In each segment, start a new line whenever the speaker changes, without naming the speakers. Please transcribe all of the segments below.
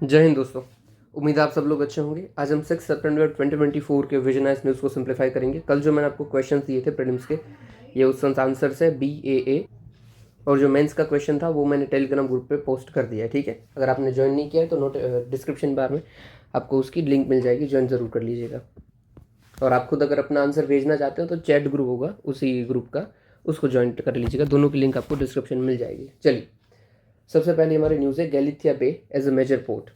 जय हिंद दोस्तों। उम्मीद है आप सब लोग अच्छे होंगे। आज हम 6 सितंबर 2024 के विजनाइज न्यूज़ को सिंप्लीफाई करेंगे। कल जो मैंने आपको क्वेश्चंस दिए थे प्रीलिम्स के, ये उस आंसर्स है BAA। और जो मेंस का क्वेश्चन था वो मैंने टेलीग्राम ग्रुप पे पोस्ट कर दिया है, ठीक है। अगर आपने ज्वाइन नहीं किया है तो डिस्क्रिप्शन बार में आपको उसकी लिंक मिल जाएगी, ज्वाइन ज़रूर कर लीजिएगा। और आप खुद अगर अपना आंसर भेजना चाहते हो तो चैट ग्रुप होगा उसी ग्रुप का, उसको ज्वाइन कर लीजिएगा। दोनों की लिंक आपको डिस्क्रिप्शन में मिल जाएगी। चलिए, सबसे पहले हमारी न्यूज़ है गैलिथिया बे एज अ मेजर पोर्ट।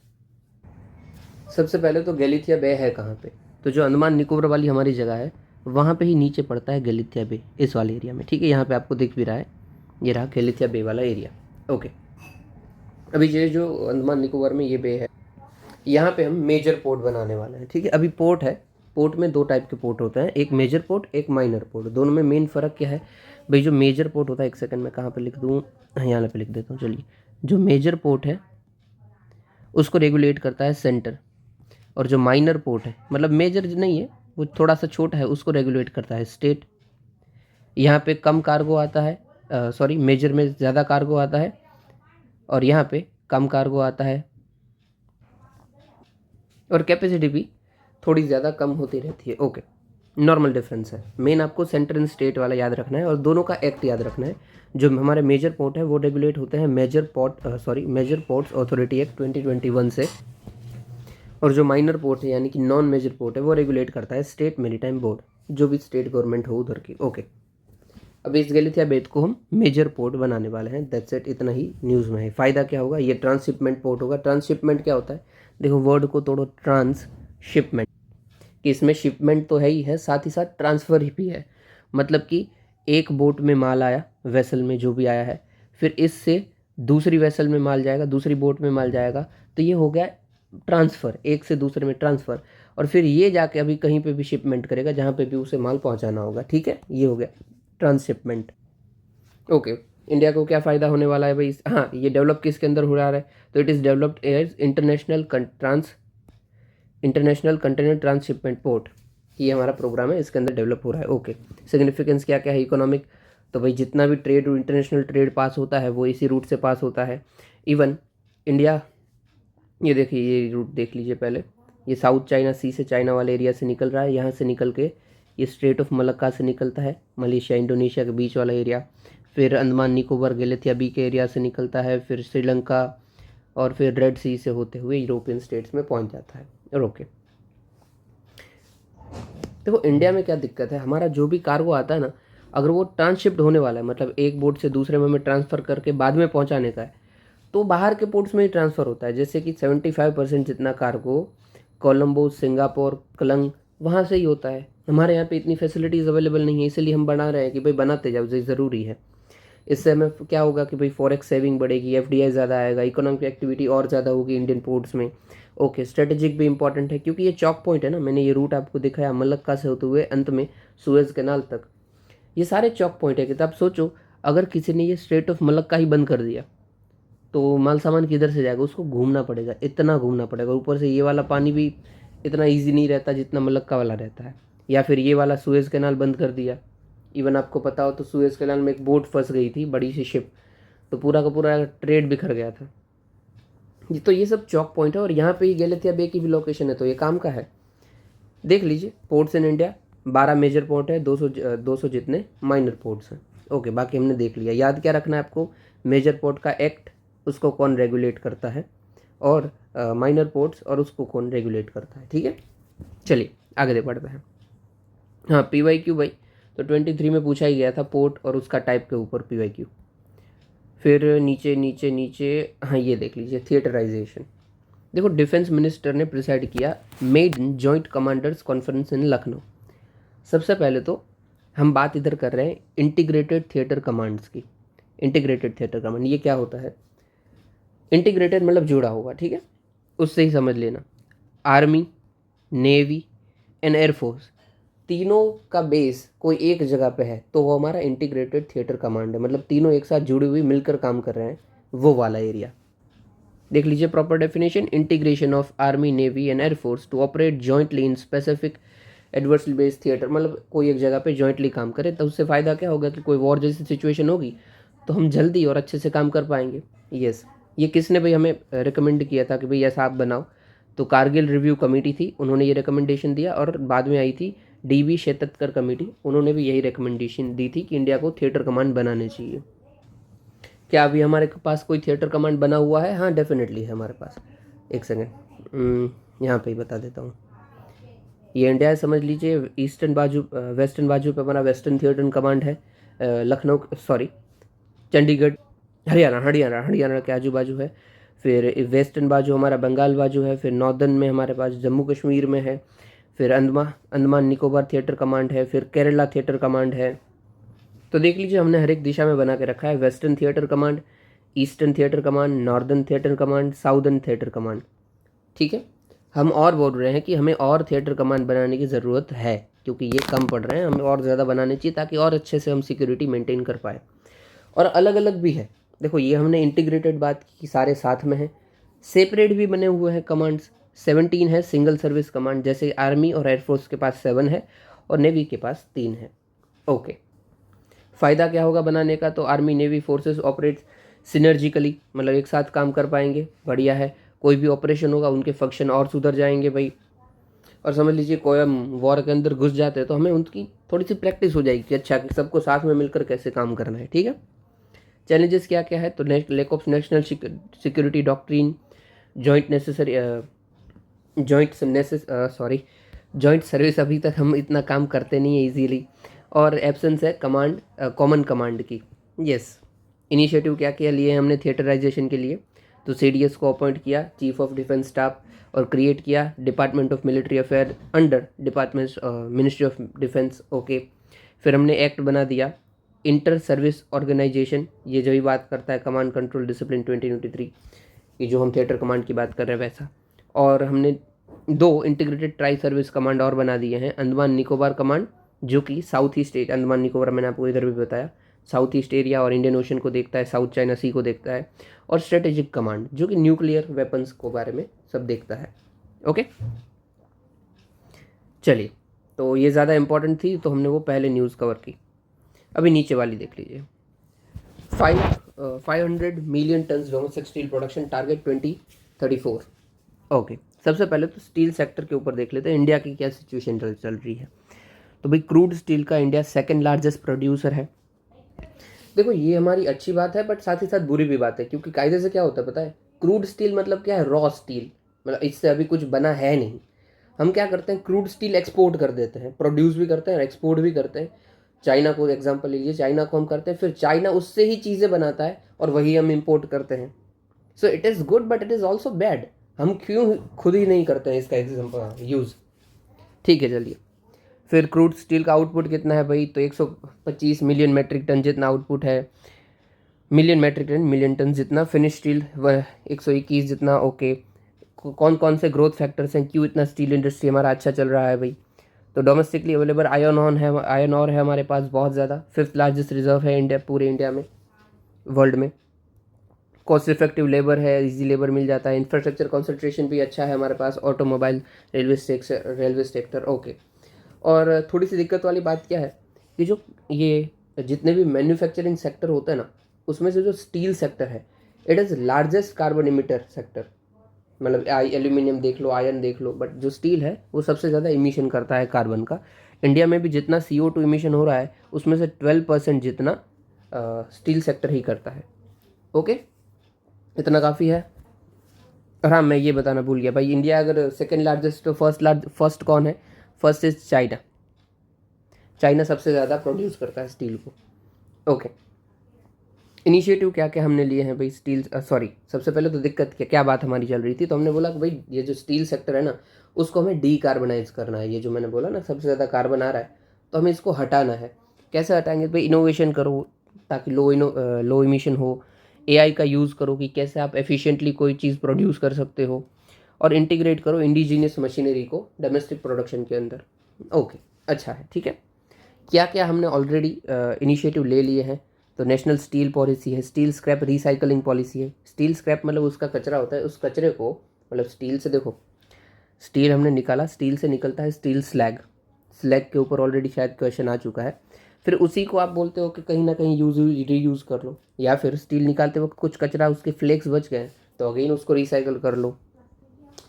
सबसे पहले तो गैलिथिया बे है कहाँ पे? तो जो अंडमान निकोबार वाली हमारी जगह है वहाँ पे ही नीचे पड़ता है गैलिथिया बे, इस वाले एरिया में, ठीक है। यहाँ पे आपको दिख भी रहा है, ये रहा गैलिथिया बे वाला एरिया। ओके, अभी ये जो अंडमान निकोबार में ये बे है, यहाँ पे हम मेजर पोर्ट बनाने वाले हैं, ठीक है। अभी पोर्ट है, पोर्ट में दो टाइप के पोर्ट होते हैं, एक मेजर पोर्ट, एक माइनर पोर्ट। दोनों में मेन फ़र्क क्या है भाई? जो मेजर पोर्ट होता है, एक सेकंड में कहाँ पे लिख दूँ, यहाँ पे लिख देता हूँ। चलिए, जो मेजर पोर्ट है उसको रेगुलेट करता है सेंटर, और जो माइनर पोर्ट है, मतलब मेजर नहीं है, वो थोड़ा सा छोटा है, उसको रेगुलेट करता है स्टेट। यहाँ पे कम कार्गो आता है, सॉरी, मेजर में ज़्यादा कार्गो आता है और यहाँ पे कम कार्गो आता है, और कैपेसिटी भी थोड़ी ज़्यादा कम होती रहती है। ओके, नॉर्मल डिफरेंस है। मेन आपको सेंटर एंड स्टेट वाला याद रखना है और दोनों का एक्ट याद रखना है। जो हमारे मेजर पोर्ट है वो रेगुलेट होते हैं मेजर पोर्ट्स अथॉरिटी एक्ट 2021 से, और जो माइनर पोर्ट है यानी कि नॉन मेजर पोर्ट है वो रेगुलेट करता है स्टेट मेरीटाइम बोर्ड, जो भी स्टेट गवर्नमेंट हो उधर की। ओके, अब इस गैलिथिया बेट को हम मेजर पोर्ट बनाने वाले हैं। दैट्स इट, इतना ही न्यूज़ में है। फ़ायदा क्या होगा? ये ट्रांसशिपमेंट पोर्ट होगा। ट्रांसशिपमेंट क्या होता है? देखो, वर्ड को तोड़ो, ट्रांसशिपमेंट, कि इसमें शिपमेंट तो है ही है, साथ ही साथ ट्रांसफ़र भी है। मतलब कि एक बोट में माल आया, वेसल में जो भी आया है, फिर इससे दूसरी वेसल में माल जाएगा, दूसरी बोट में माल जाएगा, तो ये हो गया ट्रांसफ़र, एक से दूसरे में ट्रांसफ़र। और फिर ये जाके अभी कहीं पे भी शिपमेंट करेगा जहाँ पे भी उसे माल पहुँचाना होगा, ठीक है। ये हो गया ट्रांसशिपमेंट। ओके, इंडिया को क्या फ़ायदा होने वाला है भाई? हाँ, ये डेवलप किसके अंदर हो रहा है? तो it is developed as international container transshipment port. ये हमारा प्रोग्राम है, इसके अंदर डेवलप हो रहा है। ओके, सिग्निफिकेंस क्या क्या है इकोनॉमिक? तो भाई जितना भी ट्रेड, इंटरनेशनल ट्रेड पास होता है वो इसी रूट से पास होता है। इवन इंडिया, ये देखिए, ये रूट देख लीजिए पहले, ये साउथ चाइना सी से, चाइना वाले एरिया से निकल रहा है। यहाँ से निकल के ये स्ट्रेट ऑफ मलक्का से निकलता है, मलेशिया इंडोनेशिया के बीच वाला एरिया। फिर अंडमान निकोबार गैलिथिया बी के एरिया से निकलता है, फिर श्रीलंका, और फिर रेड सी से होते हुए यूरोपियन स्टेट्स में पहुंच जाता है। और ओके, देखो इंडिया में क्या दिक्कत है, हमारा जो भी कार्गो आता है ना, अगर वो ट्रांसशिप्ड होने वाला है, मतलब एक बोट से दूसरे में हमें ट्रांसफ़र करके बाद में पहुंचाने का है, तो बाहर के पोर्ट्स में ही ट्रांसफ़र होता है। जैसे कि 75% जितना कार्गो कोलंबो, सिंगापुर, कलंग, वहाँ से ही होता है। हमारे यहाँ पे इतनी फैसिलिटीज़ अवेलेबल नहीं है, इसलिए हम बना रहे हैं कि भाई बनाते जाओ, ये ज़रूरी है। इससे हमें क्या होगा कि भाई फॉरेक्स सेविंग बढ़ेगी, FDI ज़्यादा आएगा, इकोनॉमिक एक्टिविटी और ज़्यादा होगी इंडियन पोर्ट्स में। ओके, स्ट्रेटेजिक भी इंपॉर्टेंट है क्योंकि ये चौक पॉइंट है ना, मैंने ये रूट आपको दिखाया मलक्का से होते हुए अंत में सुएज कैनाल तक, ये सारे चौक पॉइंट है। कि तब सोचो, अगर किसी ने ये स्ट्रेट ऑफ मलक्का ही बंद कर दिया तो माल सामान किधर से जाएगा? उसको घूमना पड़ेगा, इतना घूमना पड़ेगा। ऊपर से ये वाला पानी भी इतना ईजी नहीं रहता जितना मलक्का वाला रहता है। या फिर ये वाला सुएज कैनाल बंद कर दिया, इवन आपको पता हो तो सुएज कैनाल में एक बोट फंस गई थी, बड़ी सी शिप, तो पूरा का पूरा ट्रेड बिखर गया था। तो ये सब चौक पॉइंट है, और यहाँ पे ही गैलिथिया बे की भी लोकेशन है, तो ये काम का है। देख लीजिए, ports in India 12 major port है, 200 जितने माइनर पोर्ट्स हैं। ओके, बाकी हमने देख लिया। याद क्या रखना है आपको? मेजर पोर्ट का एक्ट, उसको कौन रेगुलेट करता है, और माइनर पोर्ट्स और उसको कौन रेगुलेट करता है, ठीक है। चलिए आगे बढ़ते हैं। हाँ, PYQ भाई, तो 23 में पूछा ही गया था पोर्ट और उसका टाइप के ऊपर PYQ। फिर नीचे नीचे नीचे, हाँ ये देख लीजिए, थिएटराइजेशन। देखो, डिफेंस मिनिस्टर ने प्रिसाइड किया made in joint commanders conference in Lucknow. सबसे पहले तो हम बात इधर कर रहे हैं इंटीग्रेटेड थिएटर कमांड्स की। इंटीग्रेटेड थिएटर कमांड ये क्या होता है? इंटीग्रेटेड मतलब जुड़ा हुआ, ठीक है, उससे ही समझ लेना। आर्मी, नेवी एंड एयरफोर्स, तीनों का बेस कोई एक जगह पे है तो वो हमारा इंटीग्रेटेड थिएटर कमांड है। मतलब तीनों एक साथ जुड़ी हुई मिलकर काम कर रहे हैं, वो वाला एरिया। देख लीजिए proper definition, integration of army, navy and air force to operate jointly in specific adversely based theatre. मतलब कोई एक जगह पे जॉइंटली काम करे, तो उससे फ़ायदा क्या होगा कि कोई वॉर जैसी सिचुएशन होगी तो हम जल्दी और अच्छे से काम कर पाएंगे। यस, ये किसने भाई हमें रिकमेंड किया था कि भाई ऐसा आप बनाओ? तो कारगिल रिव्यू कमेटी थी, उन्होंने ये रिकमेंडेशन दिया। और बाद में आई थी DB शेततकर कमेटी, उन्होंने भी यही रिकमेंडेशन दी थी कि इंडिया को थिएटर कमांड बनाने चाहिए। क्या अभी हमारे पास कोई थिएटर कमांड बना हुआ है? हाँ, डेफिनेटली है हमारे पास। एक सेकेंड, यहाँ पे ही बता देता हूँ। ये इंडिया है, समझ लीजिए। ईस्टर्न बाजू वेस्टर्न बाजू पे हमारा वेस्टर्न थिएटर कमांड है, लखनऊ, सॉरी, चंडीगढ़, हरियाणा हरियाणा हरियाणा के आजू बाजू है। फिर वेस्टर्न बाजू हमारा बंगाल बाजू है। फिर नॉर्दर्न में हमारे पास जम्मू कश्मीर में है। फिर अंडमान निकोबार थिएटर कमांड है। फिर केरला थिएटर कमांड है। तो देख लीजिए, हमने हर एक दिशा में बना के रखा है। Western theatre command, eastern theatre command, northern theatre command, southern theatre command. ठीक है, हम और बोल रहे हैं कि हमें और थिएटर कमांड बनाने की ज़रूरत है, क्योंकि ये कम पड़ रहे हैं, हमें और ज़्यादा बनाने चाहिए ताकि और अच्छे से हम सिक्योरिटी मेंटेन कर पाए। और अलग अलग भी है, देखो ये हमने इंटीग्रेटेड बात की, सारे साथ में हैं। सेपरेट भी बने हुए हैं कमांड्स, 17 है सिंगल सर्विस कमांड, जैसे आर्मी और एयरफोर्स के पास 7 है और नेवी के पास 3 है। ओके, फ़ायदा क्या होगा बनाने का? तो आर्मी नेवी फोर्सेस ऑपरेट सिनर्जिकली, मतलब एक साथ काम कर पाएंगे, बढ़िया है। कोई भी ऑपरेशन होगा उनके फंक्शन और सुधर जाएंगे भाई। और समझ लीजिए कोई हम वॉर के अंदर घुस जाते हैं तो हमें उनकी थोड़ी सी प्रैक्टिस हो जाएगी कि अच्छा कि सबको साथ में मिलकर कैसे काम करना है। ठीक है, चैलेंजेस क्या क्या है? तो lack of national security doctrine, joint necessary joint service, अभी तक हम इतना काम करते नहीं है इजीली। और एब्सेंस है कमांड, कॉमन कमांड की। यस, इनिशिएटिव क्या क्या लिए हमने थिएटराइजेशन के लिए? तो CDS को अपॉइंट किया, चीफ ऑफ डिफेंस स्टाफ, और क्रिएट किया department of military affair under department ministry of defence. Okay, फिर हमने एक्ट बना दिया इंटर सर्विस ऑर्गेनाइजेशन, ये जो भी बात करता है कमांड कंट्रोल डिसिप्लिन 2023, ये जो हम थिएटर कमांड की बात कर रहे हैं वैसा। और हमने 2 इंटीग्रेटेड ट्राई सर्विस कमांड और बना दिए हैं, अंडमान निकोबार कमांड, जो कि south east area, Andaman Nicobar मैंने आपको इधर भी बताया, साउथ ईस्ट एरिया और इंडियन ओशन को देखता है, साउथ चाइना सी को देखता है। और स्ट्रेटेजिक कमांड, जो कि न्यूक्लियर वेपन्स को बारे में सब देखता है। ओके, चलिए, तो ये ज़्यादा इंपॉर्टेंट थी तो हमने वो पहले न्यूज़ कवर की। अभी नीचे वाली देख लीजिए, 500 million tonne domestic steel production target 2034। Okay, सबसे पहले तो स्टील सेक्टर के ऊपर देख लेते हैं इंडिया की क्या सिचुएशन चल रही है। तो भाई क्रूड स्टील का इंडिया सेकंड लार्जेस्ट प्रोड्यूसर है। देखो ये हमारी अच्छी बात है, बट साथ ही साथ बुरी भी बात है, क्योंकि कायदे से क्या होता है पता है? क्रूड स्टील मतलब क्या है? रॉ स्टील, मतलब इससे अभी कुछ बना है नहीं। हम क्या करते हैं? क्रूड स्टील एक्सपोर्ट कर देते हैं, प्रोड्यूस भी करते हैं और एक्सपोर्ट भी करते हैं। चाइना को एग्जांपल लीजिए, चाइना को हम करते हैं, फिर चाइना उससे ही चीज़ें बनाता है और वही हम इंपोर्ट करते हैं। So it is good but it is also bad. हम क्यों खुद ही नहीं करते हैं इसका एग्जाम्पल यूज़? ठीक है, चलिए। फिर क्रूड स्टील का आउटपुट कितना है भाई? तो 125 मिलियन मेट्रिक टन जितना आउटपुट है, मिलियन टन जितना। फिनिश स्टील 121 जितना। ओके, कौन कौन से ग्रोथ फैक्टर्स हैं, क्यों इतना स्टील इंडस्ट्री हमारा अच्छा चल रहा है भाई? तो डोमेस्टिकली अवेलेबल आयरन और है हमारे पास बहुत ज़्यादा, 5th लार्जेस्ट रिजर्व है इंडिया, पूरे इंडिया में, वर्ल्ड में। कॉस्ट इफेक्टिव लेबर है, इजी लेबर मिल जाता है। इंफ्रास्ट्रक्चर कॉन्सेंट्रेशन भी अच्छा है हमारे पास, ऑटोमोबाइल, रेलवे सेक्टर। ओके, और थोड़ी सी दिक्कत वाली बात क्या है कि जो ये जितने भी मैन्युफैक्चरिंग सेक्टर होते हैं ना, उसमें से जो स्टील सेक्टर है, it is largest carbon emitter sector. मतलब एल्यूमिनियम देख लो, आयरन देख लो, बट जो स्टील है वो सबसे ज़्यादा इमिशन करता है कार्बन का। इंडिया में भी जितना CO2 इमिशन हो रहा है उसमें से 12% जितना स्टील सेक्टर ही करता है। ओके, इतना काफ़ी है। और हाँ, मैं ये बताना भूल गया भाई, इंडिया अगर सेकेंड लार्जेस्ट तो फर्स्ट कौन है? First is China. चाइना सबसे ज़्यादा प्रोड्यूस करता है स्टील को। ओके, इनिशिएटिव क्या क्या हमने लिए हैं भाई स्टील, सॉरी, सबसे पहले तो दिक्कत क्या बात हमारी चल रही थी, तो हमने बोला कि भाई ये जो स्टील सेक्टर है ना, उसको हमें डीकार्बनाइज करना है। ये जो मैंने बोला ना सबसे ज़्यादा कार्बन आ रहा है, तो हमें इसको हटाना है। कैसे हटाएंगे भाई? इनोवेशन करो ताकि लो इमिशन हो। AI का यूज़ करो कि कैसे आप एफिशिएंटली कोई चीज़ प्रोड्यूस कर सकते हो। और इंटीग्रेट करो इंडिजीनियस मशीनरी को डोमेस्टिक प्रोडक्शन के अंदर। ओके, अच्छा है, ठीक है। क्या क्या हमने ऑलरेडी इनिशिएटिव ले लिए हैं? तो नेशनल स्टील पॉलिसी है, स्टील स्क्रैप रिसाइकलिंग पॉलिसी है। स्टील स्क्रैप मतलब उसका कचरा होता है, उस कचरे को, मतलब स्टील से, देखो स्टील हमने निकाला, स्टील से निकलता है स्टील स्लैग। स्लैग के ऊपर ऑलरेडी शायद क्वेश्चन आ चुका है। फिर उसी को आप बोलते हो कि कहीं ना कहीं रीयूज़ कर लो, या फिर स्टील निकालते वक्त कुछ कचरा उसके फ्लेक्स बच गए तो अगेन उसको रिसाइकल कर लो।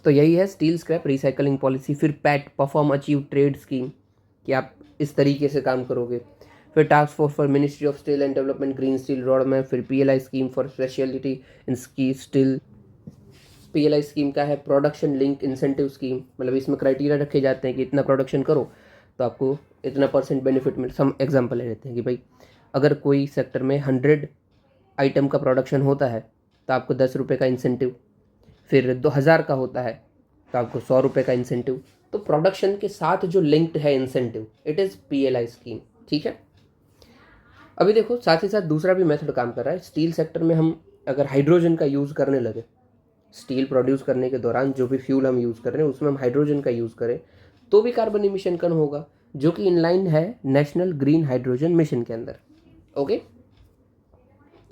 तो यही है स्टील स्क्रैप रिसाइकलिंग पॉलिसी। फिर PAT, perform achieve trade scheme, कि आप इस तरीके से काम करोगे। फिर task force for ministry of steel and development green steel road में। फिर PLI scheme for speciality in steel. PLI scheme क्या है? प्रोडक्शन लिंक इंसेंटिव स्कीम, मतलब इसमें क्राइटेरिया रखे जाते हैं कि इतना प्रोडक्शन करो तो आपको इतना % बेनिफिट मिल। सम एग्जाम्पल ले लेते हैं कि भाई अगर कोई सेक्टर में 100 आइटम का प्रोडक्शन होता है तो आपको 10 रुपये का इंसेंटिव। फिर 2000 का होता है तो आपको 100 रुपये का इंसेंटिव। तो प्रोडक्शन के साथ जो लिंक्ड है incentive, it is PLI scheme. ठीक है। अभी देखो साथ ही साथ दूसरा भी मेथड काम कर रहा है स्टील सेक्टर में। हम अगर हाइड्रोजन का यूज़ करने लगे, स्टील प्रोड्यूस करने के दौरान जो भी फ्यूल हम यूज़ कर रहे हैं उसमें हम हाइड्रोजन का यूज़ करें तो भी कार्बन इमिशन कम होगा, जो कि इनलाइन है नेशनल ग्रीन हाइड्रोजन मिशन के अंदर। ओके,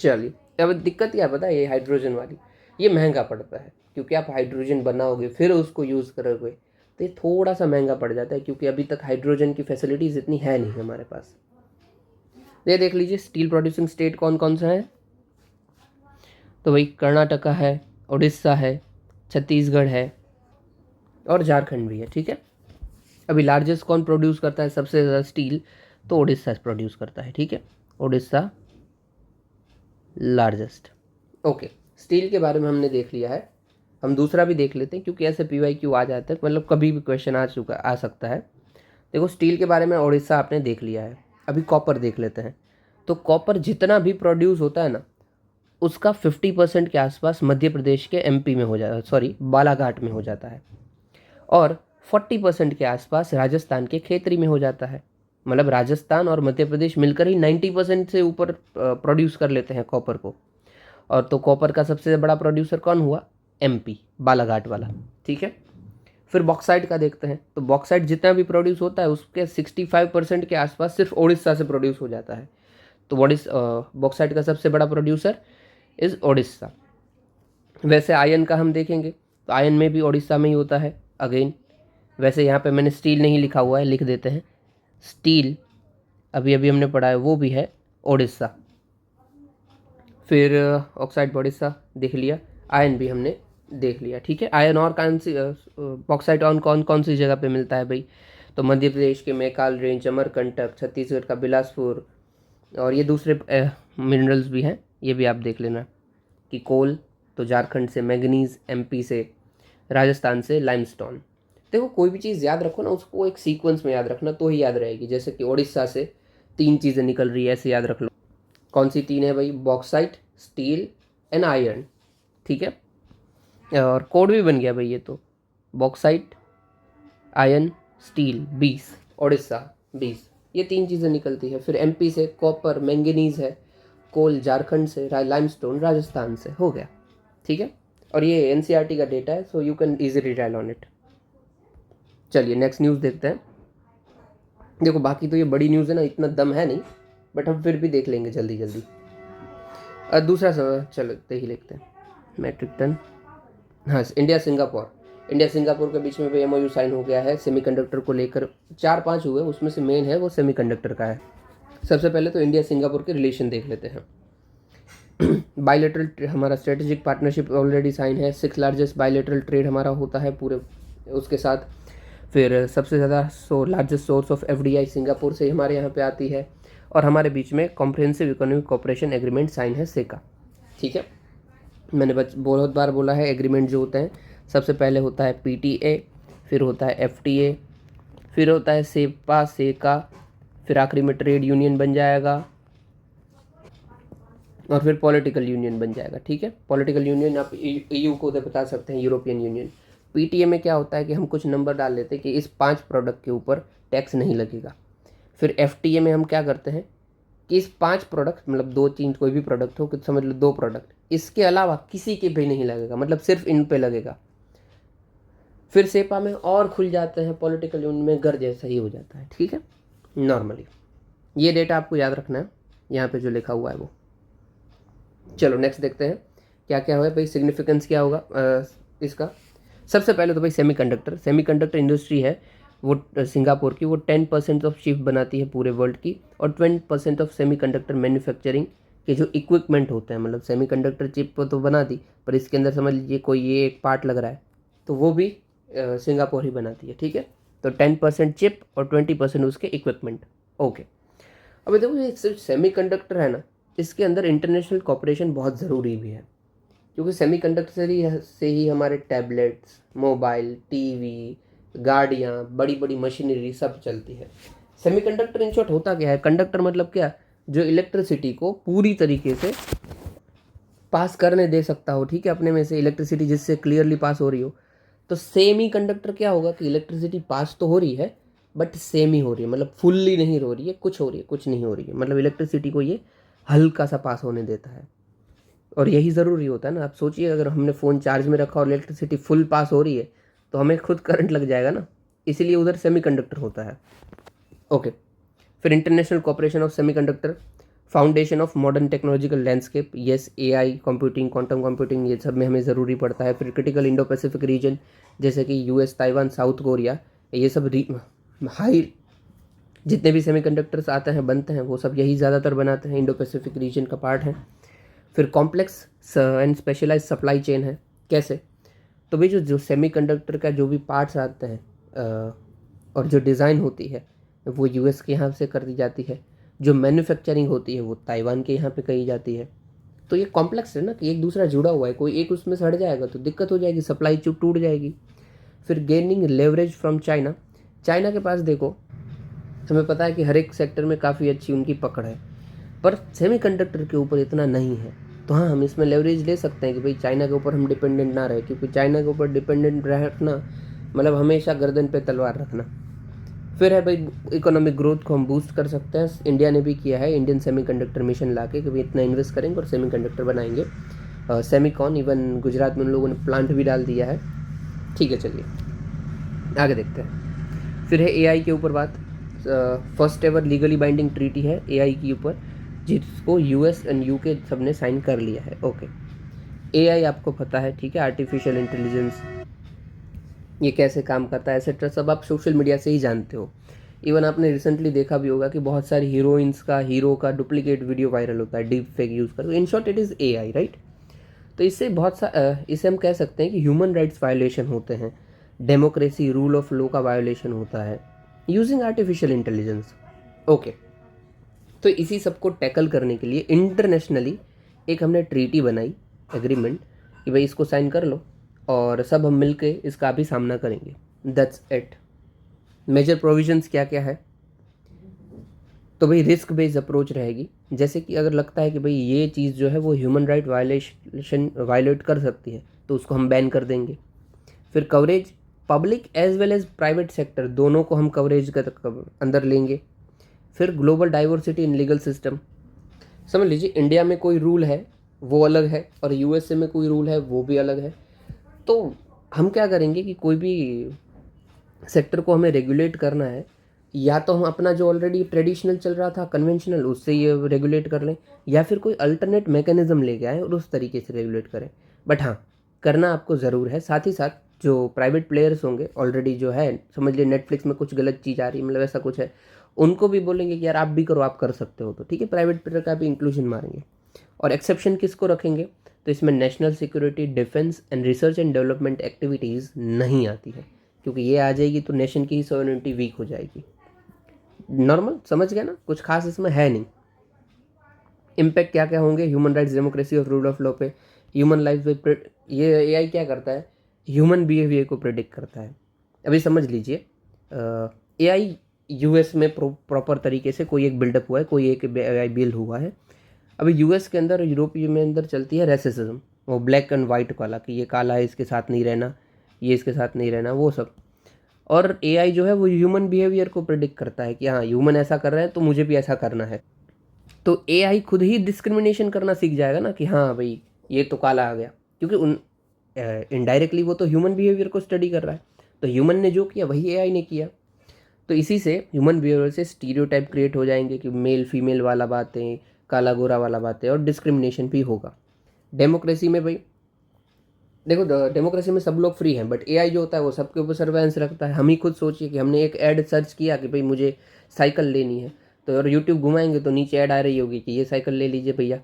चलिए। अब दिक्कत क्या पता है, ये हाइड्रोजन वाली, ये महंगा पड़ता है क्योंकि आप हाइड्रोजन बनाओगे फिर उसको यूज़ करोगे तो ये थोड़ा सा महंगा पड़ जाता है, क्योंकि अभी तक हाइड्रोजन की फैसिलिटीज़ इतनी है नहीं हमारे पास। ये देख लीजिए स्टील प्रोड्यूसिंग स्टेट कौन कौन सा है। तो भाई कर्नाटका है, उड़ीसा है, छत्तीसगढ़ है और झारखंड भी है। ठीक है। अभी लार्जेस्ट कौन प्रोड्यूस करता है सबसे ज़्यादा स्टील? तो उड़ीसा प्रोड्यूस करता है। ठीक है, उड़ीसा लार्जेस्ट। ओके, स्टील के बारे में हमने देख लिया है। हम दूसरा भी देख लेते हैं क्योंकि ऐसे PYQ आ जाते हैं, मतलब कभी भी क्वेश्चन आ सकता है। देखो स्टील के बारे में उड़ीसा आपने देख लिया है। अभी कॉपर देख लेते हैं। तो कॉपर जितना भी प्रोड्यूस होता है ना, उसका 50% के आसपास मध्य प्रदेश के MP में हो जाता है, सॉरी बालाघाट में हो जाता है, और 40% के आसपास राजस्थान के खेतरी में हो जाता है। मतलब राजस्थान और मध्य प्रदेश मिलकर ही 90% से ऊपर प्रोड्यूस कर लेते हैं कॉपर को। और तो कॉपर का सबसे बड़ा प्रोड्यूसर कौन हुआ? MP, बालाघाट वाला। ठीक है। फिर बॉक्साइट का देखते हैं। तो बॉक्साइट जितना भी प्रोड्यूस होता है उसके 65% के आसपास सिर्फ उड़ीसा से प्रोड्यूस हो जाता है। तो बॉक्साइट का सबसे बड़ा प्रोड्यूसर इज़ उड़ीसा। वैसे आयन का हम देखेंगे तो आयन में भी उड़ीसा में ही होता है अगेन। वैसे यहाँ पे मैंने स्टील नहीं लिखा हुआ है, लिख देते हैं। स्टील अभी अभी हमने पढ़ा है, वो भी है उड़ीसा। फिर ऑक्साइड उड़ीसा देख लिया, आयन भी हमने देख लिया। ठीक है। आयन और कौन सी बॉक्साइट और कौन कौन सी जगह पे मिलता है भाई? तो मध्य प्रदेश के मैकाल रेंज, अमरकंटक, छत्तीसगढ़ का बिलासपुर, और ये दूसरे मिनरल्स भी हैं, ये भी आप देख लेना। कि कोल तो झारखंड से, मैंगनीज MP से, राजस्थान से लाइमस्टोन। देखो कोई भी चीज़ याद रखो ना, उसको एक सीक्वेंस में याद रखना तो ही याद रहेगी। जैसे कि उड़ीसा से 3 चीज़ें निकल रही है, ऐसे याद रख लो। कौन सी 3 है भाई? Bauxite, steel and iron. ठीक है। और कोड भी बन गया भाई ये तो, बॉक्साइट, आयरन, स्टील 20, उड़ीसा 20, ये 3 चीज़ें निकलती है। फिर MP से कॉपर मैंगनीज है, कोल झारखंड से, लाइमस्टोन राजस्थान से, हो गया। ठीक है। और ये NCERT का डेटा है, so you can easily rely on it. चलिए नेक्स्ट न्यूज़ देखते हैं। देखो बाकी तो ये बड़ी न्यूज़ है ना, इतना दम है नहीं, बट हम फिर भी देख लेंगे जल्दी जल्दी। दूसरा चलो ही लिखते हैं। मैट्रिक टन, हाँ, इंडिया सिंगापुर के बीच में भी MOU साइन हो गया है सेमीकंडक्टर को लेकर। 4-5 हुए, उसमें से मेन है वो सेमीकंडक्टर का है। सबसे पहले तो इंडिया सिंगापुर के रिलेशन देख लेते हैं। बायलैटरल हमारा स्ट्रेटेजिक पार्टनरशिप ऑलरेडी साइन है। 6 लार्जेस्ट बायलैटरल ट्रेड हमारा होता है पूरे उसके साथ। फिर सबसे ज़्यादा largest source of FDI Singapore से हमारे यहाँ पे आती है। और हमारे बीच में comprehensive economic cooperation agreement sign है, सेका। ठीक है। मैंने बहुत बार बोला है, एग्रीमेंट जो होते हैं सबसे पहले होता है PTA, फिर होता है FTA, फिर होता है सेपा, सेका, फिर आखिरी में ट्रेड यूनियन बन जाएगा, और फिर पॉलिटिकल यूनियन बन जाएगा। ठीक है। पॉलिटिकल यूनियन आप EU को बता सकते हैं, यूरोपियन यूनियन। PTA में क्या होता है कि हम कुछ नंबर डाल लेते हैं कि इस 5 प्रोडक्ट के ऊपर टैक्स नहीं लगेगा। फिर FTA में हम क्या करते हैं कि इस 5 प्रोडक्ट, मतलब 2-3 कोई भी प्रोडक्ट हो, कुछ समझ लो 2 प्रोडक्ट, इसके अलावा किसी के भी नहीं लगेगा, मतलब सिर्फ इन पे लगेगा। फिर सेपा में और खुल जाते हैं, पॉलिटिकल यूनियन में घर जैसा ही हो जाता है। ठीक है, नॉर्मली ये डेटा आपको याद रखना है, यहाँ पे जो लिखा हुआ है वो। चलो नेक्स्ट देखते हैं क्या क्या हुआ भाई, सिग्निफिकेंस क्या होगा इसका। सबसे पहले तो भाई सेमीकंडक्टर इंडस्ट्री है वो सिंगापुर की, वो 10% ऑफ चिप बनाती है पूरे वर्ल्ड की, और 20% ऑफ सेमीकंडक्टर मैन्युफैक्चरिंग के जो इक्विपमेंट होते हैं, मतलब सेमीकंडक्टर चिप तो बना दी, पर इसके अंदर समझ लीजिए कोई ये एक पार्ट लग रहा है तो वो भी सिंगापुर ही बनाती है, ठीक है। तो 10% चिप और 20% उसके इक्विपमेंट। ओके, अब देखो ये सिर्फ सेमीकंडक्टर है ना, इसके अंदर इंटरनेशनल कॉपरेशन बहुत ज़रूरी भी है, क्योंकि सेमीकंडक्टर से ही हमारे टैबलेट्स, मोबाइल, टीवी, गाड़ियाँ, बड़ी बड़ी मशीनरी सब चलती है। सेमीकंडक्टर इन शॉर्ट होता क्या है, कंडक्टर मतलब क्या, जो इलेक्ट्रिसिटी को पूरी तरीके से पास करने दे सकता हो, ठीक है, अपने में से इलेक्ट्रिसिटी जिससे क्लियरली पास हो रही हो। तो सेमी कंडक्टर क्या होगा कि इलेक्ट्रिसिटी पास तो हो रही है बट सेमी हो रही है, मतलब फुल्ली नहीं हो रही है, कुछ हो रही है कुछ नहीं हो रही है, मतलब इलेक्ट्रिसिटी को ये हल्का सा पास होने देता है। और यही ज़रूरी होता है ना, आप सोचिए अगर हमने फ़ोन चार्ज में रखा और इलेक्ट्रिसिटी फुल पास हो रही है तो हमें खुद करंट लग जाएगा ना, इसीलिए उधर सेमीकंडक्टर होता है। ओके, फिर international cooperation of semiconductor, foundation of modern technological landscape, yes AI, computing, quantum computing, ये सब में हमें ज़रूरी पड़ता है। फिर क्रिटिकल इंडो पैसिफिक रीजन, जैसे कि यूएस, ताइवान, साउथ कोरिया, ये सब हाई जितने भी सेमीकंडक्टर्स आते हैं बनते हैं वो सब यही ज़्यादातर बनाते हैं, इंडो पैसिफिक रीजन का पार्ट है। फिर complex and specialise supply chain है। कैसे, तो भाई जो सेमीकंडक्टर का जो भी पार्ट्स आते हैं और जो डिज़ाइन होती है वो यूएस के यहाँ से कर दी जाती है, जो मैन्युफैक्चरिंग होती है वो ताइवान के यहाँ पे करी जाती है। तो ये कॉम्प्लेक्स है ना कि एक दूसरा जुड़ा हुआ है, कोई एक उसमें सड़ जाएगा तो दिक्कत हो जाएगी, सप्लाई चुप टूट जाएगी। फिर gaining leverage from China, China के पास देखो हमें पता है कि हर एक सेक्टर में काफ़ी अच्छी उनकी पकड़ है, पर सेमीकंडक्टर के ऊपर इतना नहीं है। तो हाँ, हम इसमें लेवरेज ले सकते हैं कि भाई चाइना के ऊपर हम डिपेंडेंट ना रहे, क्योंकि चाइना के ऊपर डिपेंडेंट रखना मतलब हमेशा गर्दन पे तलवार रखना। फिर है भाई इकोनॉमिक ग्रोथ को हम बूस्ट कर सकते हैं, इंडिया ने भी किया है, इंडियन सेमीकंडक्टर मिशन ला के कि भाई इतना इन्वेस्ट करेंगे और सेमीकंडक्टर बनाएंगे। सेमीकॉन, इवन गुजरात में उन लोगों ने प्लांट भी डाल दिया है। ठीक है, चलिए आगे देखते हैं। फिर है एआई के ऊपर बात, first ever legally binding treaty है एआई के ऊपर, जिसको यूएस एंड यूके सब ने साइन कर लिया है। ओके, एआई आपको पता है, ठीक है, आर्टिफिशियल इंटेलिजेंस, ये कैसे काम करता है एसेट्रा सब आप सोशल मीडिया से ही जानते हो। इवन आपने रिसेंटली देखा भी होगा कि बहुत सारी हीरोइंस का, हीरो का डुप्लीकेट वीडियो वायरल होता है डीप फेक यूज़ कर, in short it is AI, right. तो इससे इसे हम कह सकते हैं कि ह्यूमन राइट्स वायलेशन होते हैं, डेमोक्रेसी, रूल ऑफ लॉ का वायलेशन होता है यूजिंग आर्टिफिशियल इंटेलिजेंस। ओके, तो इसी सब को टैकल करने के लिए इंटरनेशनली एक हमने ट्रीटी बनाई, एग्रीमेंट, कि भाई इसको साइन कर लो और सब हम मिलके इसका भी सामना करेंगे। That's it. मेजर प्रोविजंस क्या क्या है, तो भाई रिस्क बेस्ड अप्रोच रहेगी, जैसे कि अगर लगता है कि भाई ये चीज़ जो है वो ह्यूमन राइट वायलेट कर सकती है तो उसको हम बैन कर देंगे। फिर coverage, public as well as private sector दोनों को हम कवरेज का अंदर लेंगे। फिर global diversity in legal system, समझ लीजिए इंडिया में कोई रूल है वो अलग है और यूएसए में कोई रूल है वो भी अलग है। तो हम क्या करेंगे कि कोई भी सेक्टर को हमें रेगुलेट करना है, या तो हम अपना जो ऑलरेडी ट्रेडिशनल चल रहा था कन्वेंशनल उससे ये रेगुलेट कर लें, या फिर कोई अल्टरनेट मैकेनिज्म लेके आए और उस तरीके से रेगुलेट करें। बट हाँ, करना आपको ज़रूर है। साथ ही साथ जो प्राइवेट प्लेयर्स होंगे ऑलरेडी जो है, समझ लिए नेटफ्लिक्स में कुछ गलत चीज़ आ रही है, मतलब ऐसा कुछ है, उनको भी बोलेंगे कि यार आप भी करो, आप कर सकते हो, तो ठीक है, प्राइवेट प्लेयर का भी इंक्लूजन मारेंगे। और एक्सेप्शन किसको रखेंगे, तो इसमें national security, defence and research and development activities नहीं आती है, क्योंकि ये आ जाएगी तो नेशन की ही सॉवरेनिटी वीक हो जाएगी। नॉर्मल समझ गया ना, कुछ खास इसमें है नहीं। इम्पैक्ट क्या क्या होंगे ह्यूमन राइट्स, डेमोक्रेसी और रूल ऑफ लॉ पे, ह्यूमन लाइफ पे। ये एआई क्या करता है, ह्यूमन बिहेवियर को प्रिडिक्ट करता है। अभी समझ लीजिए एआई यूएस में प्रॉपर तरीके से कोई एक बिल्डअप हुआ है, कोई एक एआई बिल्ड हुआ है। अभी यूएस के अंदर, यूरोपीय में अंदर चलती है रेसिज्म, वो ब्लैक एंड वाइट वाला कि ये काला है इसके साथ नहीं रहना, ये इसके साथ नहीं रहना, वो सब। और एआई जो है वो ह्यूमन बिहेवियर को प्रिडिक्ट करता है कि हाँ ह्यूमन ऐसा कर रहा है तो मुझे भी ऐसा करना है। तो एआई खुद ही डिस्क्रिमिनेशन करना सीख जाएगा ना कि हाँ भाई ये तो काला आ गया, क्योंकि उन इनडायरेक्टली वो तो ह्यूमन बिहेवियर को स्टडी कर रहा है, तो ह्यूमन ने जो किया वही एआई ने किया। तो इसी से ह्यूमन बिहेवियर से स्टीरियोटाइप क्रिएट हो जाएंगे कि मेल फीमेल वाला बातें, काला गोरा वाला बातें, और डिस्क्रिमिनेशन भी होगा। डेमोक्रेसी में भाई देखो डेमोक्रेसी में सब लोग फ्री हैं, बट एआई जो होता है वो सबके ऊपर सर्वेलेंस रखता है। हम ही खुद सोचिए कि हमने एक ऐड सर्च किया कि भाई मुझे साइकिल लेनी है, तो अगर यूट्यूब घुमाएंगे तो नीचे ऐड आ रही होगी कि ये साइकिल ले लीजिए भैया।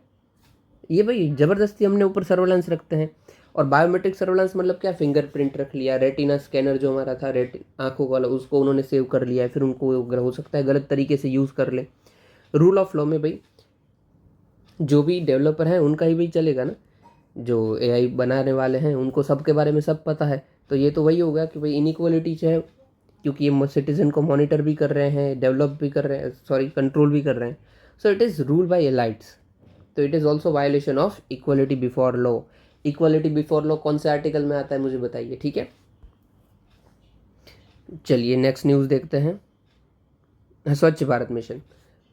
ये भाई ज़बरदस्ती हमने ऊपर सर्वेलेंस रखते हैं। और बायोमेट्रिक सर्वेलेंस मतलब क्या, फिंगरप्रिंट रख लिया, रेटिना स्कैनर जो हमारा था आंखों वाला, उसको उन्होंने सेव कर लिया है, फिर उनको अगर हो सकता है गलत तरीके से यूज़ कर ले। रूल ऑफ लॉ में भाई जो भी डेवलपर हैं उनका ही भाई चलेगा ना, जो एआई बनाने वाले हैं उनको सबके बारे में सब पता है। तो ये तो वही होगा कि भाई इनइक्वालिटी है, क्योंकि ये सिटीजन को मॉनिटर भी कर रहे हैं, डेवलप भी कर रहे हैं, सॉरी कंट्रोल भी कर रहे हैं। So it is rule by elites, तो it is also violation of equality before law. Equality before law कौन से आर्टिकल में आता है मुझे बताइए, ठीक है। चलिए नेक्स्ट न्यूज़ देखते हैं। स्वच्छ भारत मिशन,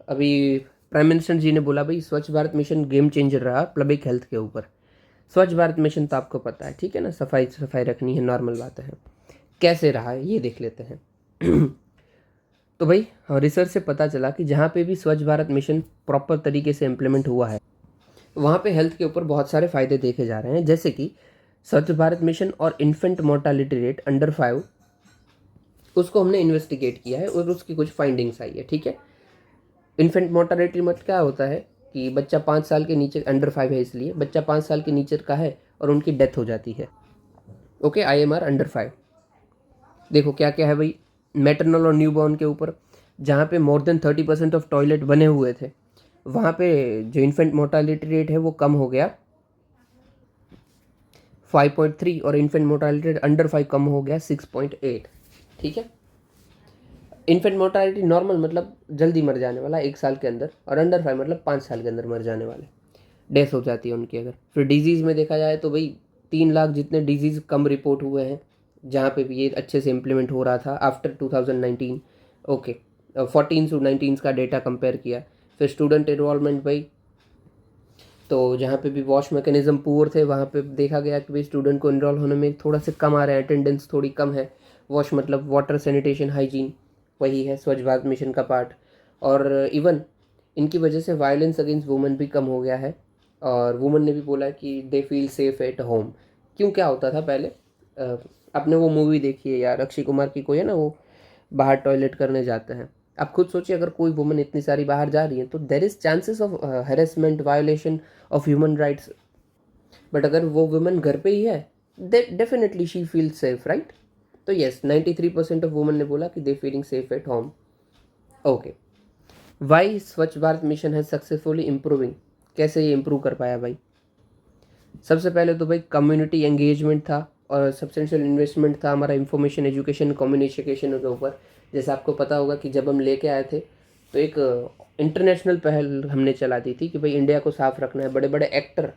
अभी प्राइम मिनिस्टर जी ने बोला भाई स्वच्छ भारत मिशन गेम चेंजर रहा पब्लिक हेल्थ के ऊपर। स्वच्छ भारत मिशन तो आपको पता है, ठीक है ना, सफाई सफाई रखनी है, नॉर्मल बात है। कैसे रहा है ये देख लेते हैं। तो भाई रिसर्च से पता चला कि जहाँ पे भी स्वच्छ भारत मिशन प्रॉपर तरीके से इम्प्लीमेंट हुआ है वहाँ पे हेल्थ के ऊपर बहुत सारे फ़ायदे देखे जा रहे हैं। जैसे कि स्वच्छ भारत मिशन और इन्फेंट मोर्टालिटी रेट अंडर 5, उसको हमने इन्वेस्टिगेट किया है और उसकी कुछ फाइंडिंग्स आई है, ठीक है। इन्फेंट मोर्टालिटी मतलब क्या होता है कि बच्चा 5 साल के नीचे, अंडर 5 है इसलिए बच्चा 5 साल के नीचे का है और उनकी डेथ हो जाती है। Okay, IMR under 5। देखो क्या क्या है भाई, मैटरनल और न्यूबॉर्न के ऊपर जहाँ पे मोर देन 30% ऑफ टॉयलेट बने हुए थे, वहाँ पे जो इन्फेंट मोर्टालिटी रेट है वो कम हो गया 5.3, और इन्फेंट मोर्टालिटी रेट अंडर 5 कम हो गया 6.8, ठीक है। इन्फेंट मोर्टालिटी नॉर्मल मतलब जल्दी मर जाने वाला 1 साल के अंदर, और अंडर 5 मतलब 5 साल के अंदर मर जाने वाले, डेथ हो जाती है उनकी। अगर फिर डिजीज़ में देखा जाए तो भाई 3 लाख जितने डिजीज़ कम रिपोर्ट हुए हैं जहाँ पे भी ये अच्छे से इम्प्लीमेंट हो रहा था आफ्टर 2019। ओके, 14 से 19 का डेटा कंपेयर किया। फिर स्टूडेंट इन्वॉल्वमेंट भाई, तो जहाँ पे भी वॉश मैकेनिज्म पुअर थे वहाँ पे देखा गया कि भाई स्टूडेंट को इनरोल होने में थोड़ा से कम आ रहे हैं, अटेंडेंस थोड़ी कम है। वॉश मतलब वाटर सैनिटेशन हाइजीन, वही है स्वच्छ भारत मिशन का पार्ट। और इवन इनकी वजह से वायलेंस अगेंस्ट वुमेन भी कम हो गया है, और वुमेन ने भी बोला कि they feel safe at home. क्यों, क्या होता था पहले, आपने वो मूवी देखी है यार अक्षय कुमार की, कोई है ना वो बाहर टॉयलेट करने जाते हैं। आप खुद सोचिए अगर कोई वुमन इतनी सारी बाहर जा रही है तो there is chances of harassment, violation of human rights. But अगर वो वुमन घर पे ही है, definitely she feel safe, right. तो येस 93% ऑफ वुमन ने बोला कि they feeling safe at home. Okay, why Swachh Bharat mission है सक्सेसफुली इम्प्रूविंग, कैसे ये इम्प्रूव कर पाया भाई। सबसे पहले तो भाई कम्युनिटी एंगेजमेंट था और सब्सटेंशियल इन्वेस्टमेंट था हमारा इंफॉर्मेशन, एजुकेशन, कम्युनिकेशन के ऊपर। जैसे आपको पता होगा कि जब हम लेके आए थे तो एक इंटरनेशनल पहल हमने चला दी थी कि भाई इंडिया को साफ़ रखना है। बड़े बड़े एक्टर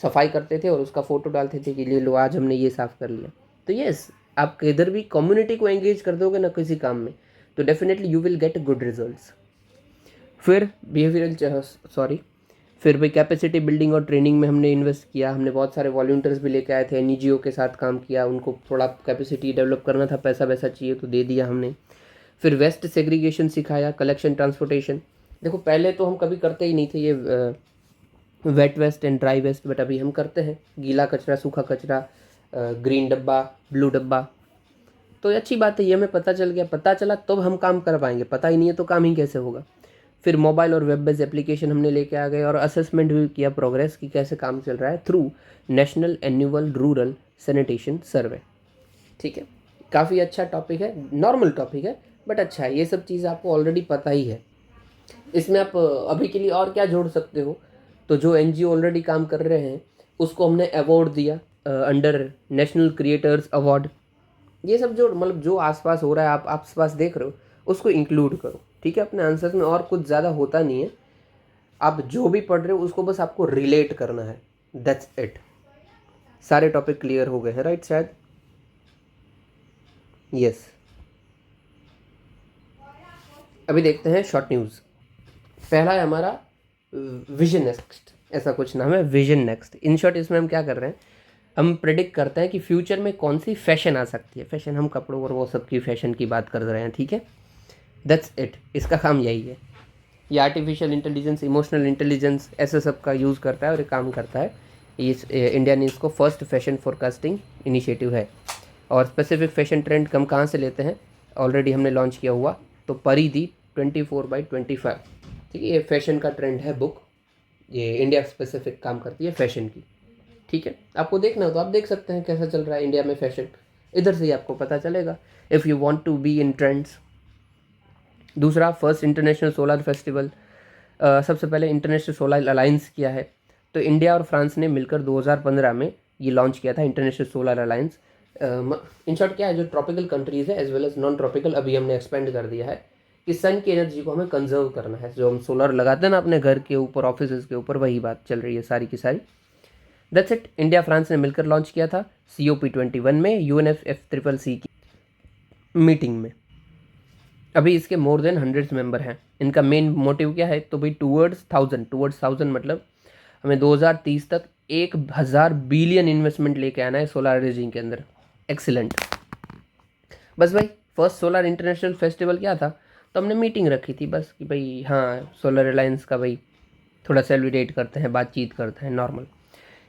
सफाई करते थे और उसका फ़ोटो डालते थे कि ले लो आज हमने ये साफ़ कर लिया। तो यस, आप किधर भी कम्युनिटी को एंगेज कर दोगे ना किसी काम में तो definitely you will get good results. फिर बिहेवियरल सॉरी फिर भाई कैपेसिटी बिल्डिंग और ट्रेनिंग में हमने इन्वेस्ट किया। हमने बहुत सारे वॉल्टियर्स भी लेके आए थे, NGO के साथ काम किया, उनको थोड़ा कैपेसिटी डेवलप करना था, पैसा वैसा चाहिए तो दे दिया हमने। फिर वेस्ट सेग्रीगेशन सिखाया, कलेक्शन, ट्रांसपोर्टेशन। देखो पहले तो हम कभी करते ही नहीं थे ये wet waste and dry waste, but अभी हम करते हैं, गीला कचरा, सूखा कचरा, ग्रीन डब्बा, ब्लू डब्बा। तो ये अच्छी बात है, ये हमें पता चल गया, पता चला तो हम काम कर पाएंगे, पता ही नहीं है तो काम ही कैसे होगा। फिर मोबाइल और वेब बेस्ड एप्लीकेशन हमने लेके आ गए और असेसमेंट भी किया प्रोग्रेस की कैसे काम चल रहा है through national annual rural sanitation survey, ठीक है। काफ़ी अच्छा टॉपिक है, नॉर्मल टॉपिक है बट अच्छा है, ये सब चीज़ आपको ऑलरेडी पता ही है। इसमें आप अभी के लिए और क्या जोड़ सकते हो, तो जो NGO ऑलरेडी काम कर रहे हैं उसको हमने अवार्ड दिया अंडर नेशनल क्रिएटर्स अवार्ड। ये सब जो मतलब जो आसपास हो रहा है, आप आसपास देख रहे हो, उसको इंक्लूड करो, ठीक है, अपने आंसर्स में। और कुछ ज़्यादा होता नहीं है, आप जो भी पढ़ रहे हो उसको बस आपको रिलेट करना है, दैट्स इट। सारे टॉपिक क्लियर हो गए हैं, राइट शायद, यस। अभी देखते हैं शॉर्ट न्यूज़। पहला है हमारा विजन नेक्स्ट, ऐसा कुछ नाम है, विजन नेक्स्ट। इन शॉर्ट इसमें हम क्या कर रहे हैं, हम प्रेडिक्ट करते हैं कि फ्यूचर में कौन सी फैशन आ सकती है। फैशन, हम कपड़ों और वो सब की फैशन की बात कर रहे हैं, ठीक है, दैट्स इट, इसका काम यही है। ये आर्टिफिशियल इंटेलिजेंस, इमोशनल इंटेलिजेंस, ऐसे सब का यूज़ करता है और ये काम करता है इंडिया ने इसको फर्स्ट फैशन फोरकास्टिंग इनिशिएटिव है। और स्पेसिफिक फैशन ट्रेंड हम कहाँ से लेते हैं, ऑलरेडी हमने लॉन्च किया हुआ, तो परिधि 24/25, ठीक है, ये फैशन का ट्रेंड है बुक, ये इंडिया स्पेसिफिक काम करती है फैशन की, ठीक है। आपको देखना हो तो आप देख सकते हैं कैसा चल रहा है इंडिया में फैशन, इधर से ही आपको पता चलेगा if you want to be in trends. दूसरा, फर्स्ट इंटरनेशनल सोलर फेस्टिवल, सबसे पहले इंटरनेशनल सोलर अलायंस किया है, तो इंडिया और फ्रांस ने मिलकर 2015 में ये लॉन्च किया था international solar alliance. In short क्या है, जो ट्रॉपिकल कंट्रीज़ है as well as non tropical, अभी हमने एक्सपेंड कर दिया है कि सन की एनर्जी को हमें कंजर्व करना है। जो हम सोलर लगाते हैं ना अपने घर के ऊपर, ऑफिस के ऊपर, वही बात चल रही है सारी की सारी। दैट्स इट, इंडिया फ्रांस ने मिलकर लॉन्च किया था COP21 में, UNFCCC की मीटिंग में। अभी इसके मोर देन 100 मेंबर हैं। इनका मेन मोटिव क्या है, तो भाई टूवर्ड्स 1000 मतलब हमें 2030 तक 1000 बिलियन इन्वेस्टमेंट लेके आना है सोलर एनर्जी के अंदर। एक्सीलेंट। बस भाई, फर्स्ट सोलर इंटरनेशनल फेस्टिवल क्या था, तो हमने मीटिंग रखी थी बस कि भाई हाँ सोलर अलायंस का भाई थोड़ा सेलिब्रेट करते हैं, बातचीत करते हैं, नॉर्मल।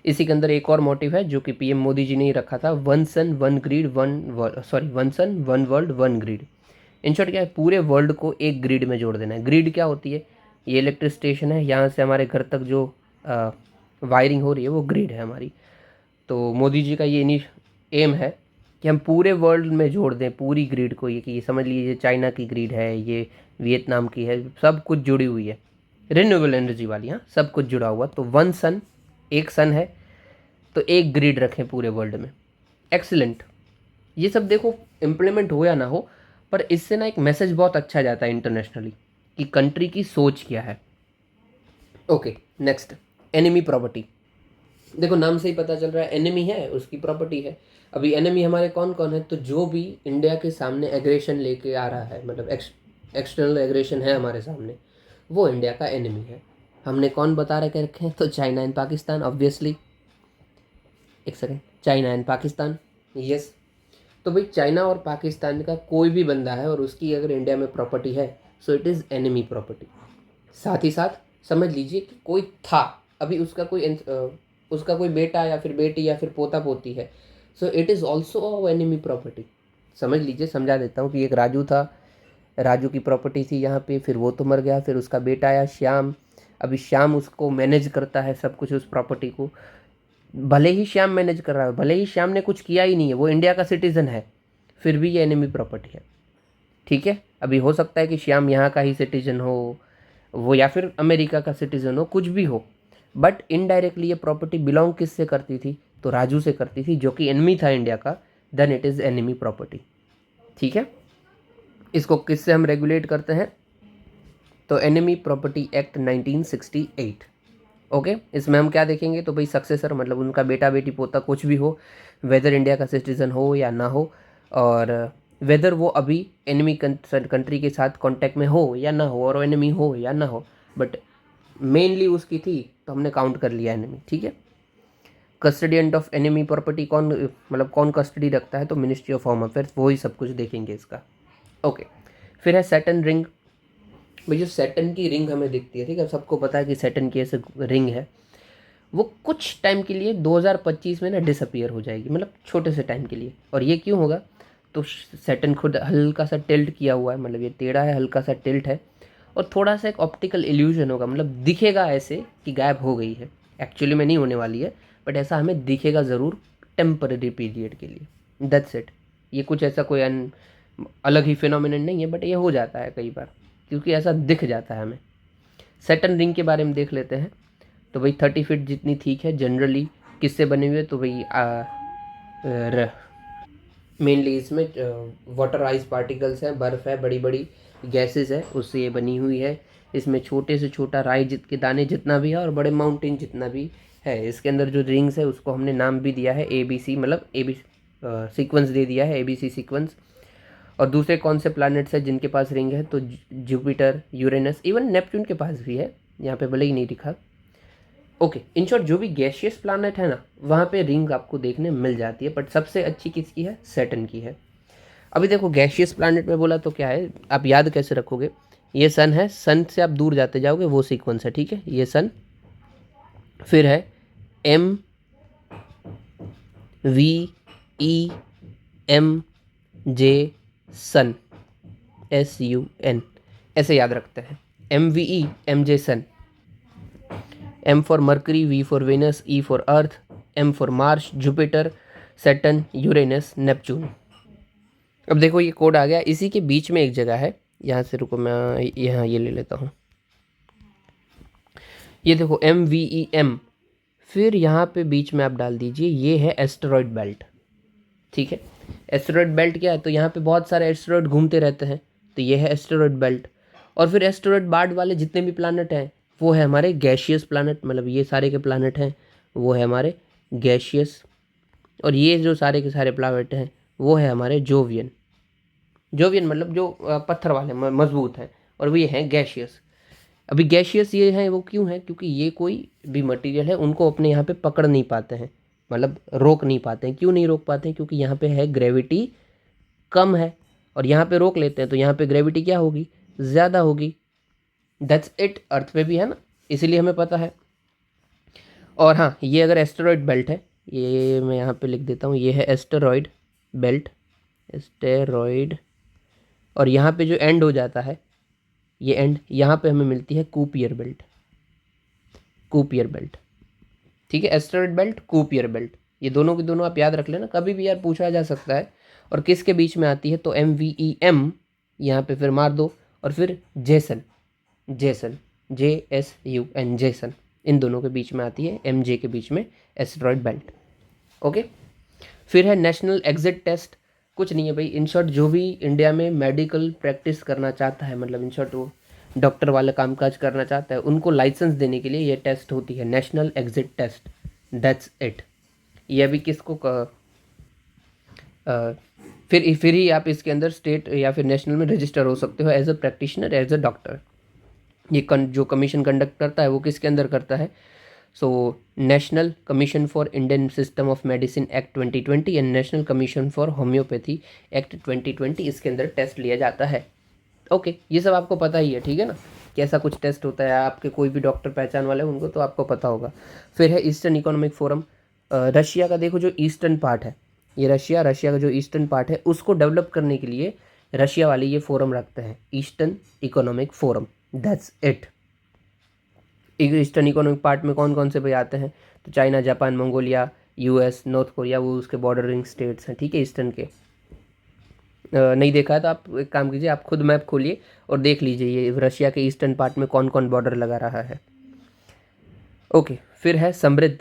इसी के अंदर एक और मोटिव है जो कि PM मोदी जी ने ही रखा था, one sun one grid one sun one world one grid. In short क्या है, पूरे वर्ल्ड को एक ग्रिड में जोड़ देना है। ग्रिड क्या होती है, ये इलेक्ट्रिक स्टेशन है, यहाँ से हमारे घर तक जो वायरिंग हो रही है वो ग्रिड है हमारी। तो मोदी जी का ये एम है कि हम पूरे वर्ल्ड में जोड़ दें पूरी ग्रिड को, ये कि ये समझ लीजिए चाइना की ग्रिड है, ये वियतनाम की है, सब कुछ जुड़ी हुई है, रिन्यूएबल एनर्जी वाली, हाँ सब कुछ जुड़ा हुआ। तो वन सन, एक सन है तो एक ग्रिड रखें पूरे वर्ल्ड में। एक्सीलेंट। ये सब देखो इम्प्लीमेंट हो या ना हो, पर इससे ना एक मैसेज बहुत अच्छा जाता है इंटरनेशनली कि कंट्री की सोच क्या है। Okay, next, enemy property. देखो नाम से ही पता चल रहा है, एनिमी है उसकी प्रॉपर्टी है। अभी एनिमी हमारे कौन कौन है, तो जो भी इंडिया के सामने एग्रेशन लेके आ रहा है, मतलब एक्सटर्नल एग्रेशन है हमारे सामने, वो इंडिया का एनिमी है। हमने कौन बता रखे हैं, तो चाइना एंड पाकिस्तान, ऑब्वियसली। एक second, China and Pakistan, yes. तो भाई चाइना और पाकिस्तान का कोई भी बंदा है और उसकी अगर इंडिया में प्रॉपर्टी है, सो इट इज़ एनिमी प्रॉपर्टी। साथ ही साथ समझ लीजिए कि कोई था, अभी उसका कोई बेटा या फिर बेटी या फिर पोता पोती है, सो it is also enemy property. समझ लीजिए, समझा देता हूँ कि एक राजू था, राजू की प्रॉपर्टी थी यहाँ पे, फिर वो तो मर गया, फिर उसका बेटा आया श्याम, अभी श्याम उसको मैनेज करता है सब कुछ, उस प्रॉपर्टी को। भले ही श्याम मैनेज कर रहा है, भले ही श्याम ने कुछ किया ही नहीं है, वो इंडिया का सिटीज़न है, फिर भी ये एनिमी प्रॉपर्टी है, ठीक है। अभी हो सकता है कि श्याम यहाँ का ही सिटीजन हो वो, या फिर अमेरिका का सिटीज़न हो, कुछ भी हो, बट इनडायरेक्टली ये प्रॉपर्टी बिलोंग किससे करती थी, तो राजू से करती थी, जो कि एनिमी था इंडिया का, then it is enemy property, ठीक है। इसको किससे हम रेगुलेट करते हैं, तो एनिमी प्रॉपर्टी एक्ट 1968। ओके, इसमें हम क्या देखेंगे, तो भाई सक्सेसर मतलब उनका बेटा बेटी पोता कुछ भी हो, वेदर इंडिया का सिटीज़न हो या ना हो, और वेदर वो अभी एनिमी कंट्री के साथ कांटेक्ट में हो या ना हो, और एनिमी हो या ना हो, बट मेनली उसकी थी तो हमने काउंट कर लिया एनिमी, ठीक है। कस्टडियन ऑफ एनिमी प्रॉपर्टी कौन, मतलब कौन कस्टडी रखता है, तो मिनिस्ट्री ऑफ होम अफेयर्स, वो ही सब कुछ देखेंगे इसका। ओके, फिर है सैटर्न रिंग। भाई जो सैटर्न की रिंग हमें दिखती है, ठीक है, सबको पता है कि सैटर्न की ऐसे रिंग है, वो कुछ टाइम के लिए 2025 में ना डिसअपियर हो जाएगी, मतलब छोटे से टाइम के लिए। और ये क्यों होगा, तो सैटर्न खुद हल्का सा टिल्ट किया हुआ है, मतलब ये टेढ़ा है, हल्का सा टिल्ट है, और थोड़ा सा एक ऑप्टिकल इल्यूजन होगा, मतलब दिखेगा ऐसे कि गायब हो गई है, एक्चुअली में नहीं होने वाली है, बट ऐसा हमें दिखेगा ज़रूर टेम्पररी पीरियड के लिए। That's it. ये कुछ ऐसा कोई अलग ही फिनोमिनन नहीं है, बट ये हो जाता है कई बार, क्योंकि ऐसा दिख जाता है हमें। सैटर्न रिंग के बारे में देख लेते हैं। तो भाई 30 फीट जितनी ठीक है जनरली, किससे बने हुए, तो भाई मेनली इसमें वाटर आइस पार्टिकल्स हैं, बर्फ़ है, बड़ी बड़ी गैसेस है, उससे ये बनी हुई है। इसमें छोटे से छोटा राई के दाने जितना भी है और बड़े माउंटेन जितना भी है, इसके अंदर जो रिंग्स है उसको हमने नाम भी दिया है ABC, मतलब ABC सीक्वेंस दे दिया है, ABC सीक्वेंस। और दूसरे कौन से प्लैनेट्स हैं जिनके पास रिंग है, तो जुपिटर, यूरेनस, इवन नेपच्यून के पास भी है, यहाँ पे भले ही नहीं दिखा। ओके, इन शॉर्ट जो भी गैशियस प्लैनेट है ना, वहाँ पे रिंग आपको देखने मिल जाती है, बट सबसे अच्छी किसकी है, सैटर्न की है। अभी देखो गैशियस प्लैनेट में बोला तो क्या है, आप याद कैसे रखोगे, ये सन है, सन से आप दूर जाते जाओगे वो सीक्वेंस है, ठीक है, ये सन, फिर है सन, SUN, ऐसे याद रखते हैं। MVE sun, M for Mercury, V for Venus, E for Earth, M for Mars, Jupiter, Saturn, Uranus, Neptune. अब देखो ये कोड आ गया, इसी के बीच में एक जगह है, यहाँ से रुको मैं यहाँ ये ले लेता हूँ, ये देखो MVEM, फिर यहाँ पे बीच में आप डाल दीजिए, ये है एस्टेरॉयड बेल्ट। ठीक है, एस्टेरॉयड बेल्ट क्या है, तो यहाँ पे बहुत सारे एस्टेरॉयड घूमते रहते हैं, तो ये है एस्टेरॉयड बेल्ट। और फिर एस्टेरॉयड बार्ड वाले जितने भी प्लानट हैं वो है हमारे गैशियस प्लानट, मतलब ये सारे के प्लानट हैं वो है हमारे गैशियस, और ये जो सारे के सारे प्लानट हैं वो है हमारे जोवियन। जोवियन मतलब जो पत्थर वाले मजबूत हैं, और वो ये हैं गैशियस। अभी गैशियस ये हैं वो क्यों हैं, क्योंकि ये कोई भी मटेरियल है उनको अपने यहाँ पे पकड़ नहीं पाते हैं, मतलब रोक नहीं पाते हैं। क्यों नहीं रोक पाते हैं, क्योंकि यहाँ पे है ग्रेविटी कम है, और यहाँ पे रोक लेते हैं तो यहाँ पे ग्रेविटी क्या होगी, ज़्यादा होगी। दैट्स इट, अर्थ पे भी है ना, इसीलिए हमें पता है। और हाँ, ये अगर एस्टेरॉयड बेल्ट है, ये मैं यहाँ पे लिख देता हूँ, ये है एस्टेरॉयड बेल्ट, एस्टेरॉयड, और यहाँ पे जो एंड हो जाता है, ये एंड यहाँ पे हमें मिलती है कूपियर बेल्ट, कूपियर बेल्ट। ठीक है, एस्टेरॉयड बेल्ट, कूपियर बेल्ट, ये दोनों के दोनों आप याद रख लेना, कभी भी यार पूछा जा सकता है। और किसके बीच में आती है, तो MVEM, यहाँ पे फिर मार दो, और फिर जेसन, जेसन, JSUN, जेसन, इन दोनों के बीच में आती है, MJ के बीच में एस्टेरॉयड बेल्ट। ओके, फिर है नेशनल एग्जिट टेस्ट। कुछ नहीं है भाई, इन शॉर्ट जो भी इंडिया में मेडिकल प्रैक्टिस करना चाहता है, मतलब इन शॉर्ट वो डॉक्टर वाला कामकाज करना चाहता है, उनको लाइसेंस देने के लिए ये टेस्ट होती है, national exit test. That's it. ये अभी किसको फिर ही आप इसके अंदर स्टेट या फिर नेशनल में रजिस्टर हो सकते हो as a practitioner, as a doctor. ये जो कमीशन कंडक्ट करता है वो किसके अंदर करता है, so national commission for Indian system of medicine act 2020 and national commission for homeopathy act 2020, इसके अंदर टेस्ट लिया जाता है। ओके, ये सब आपको पता ही है, ठीक है ना, कैसा कुछ टेस्ट होता है, आपके कोई भी डॉक्टर पहचान वाले उनको तो आपको पता होगा। फिर है ईस्टर्न इकोनॉमिक फोरम। रशिया का देखो जो ईस्टर्न पार्ट है, ये रशिया का जो ईस्टर्न पार्ट है उसको डेवलप करने के लिए रशिया वाले ये फोरम रखते हैं, eastern economic forum. That's it. Eastern economic part में कौन कौन से भाई आते हैं, तो China, Japan, Mongolia, US, north Korea, वो उसके बॉर्डरिंग स्टेट्स हैं, ठीक है, ईस्टर्न के। नहीं देखा है तो आप एक काम कीजिए, आप खुद मैप खोलिए और देख लीजिए ये रशिया के ईस्टर्न पार्ट में कौन कौन बॉर्डर लगा रहा है। ओके, फिर है समृद्ध।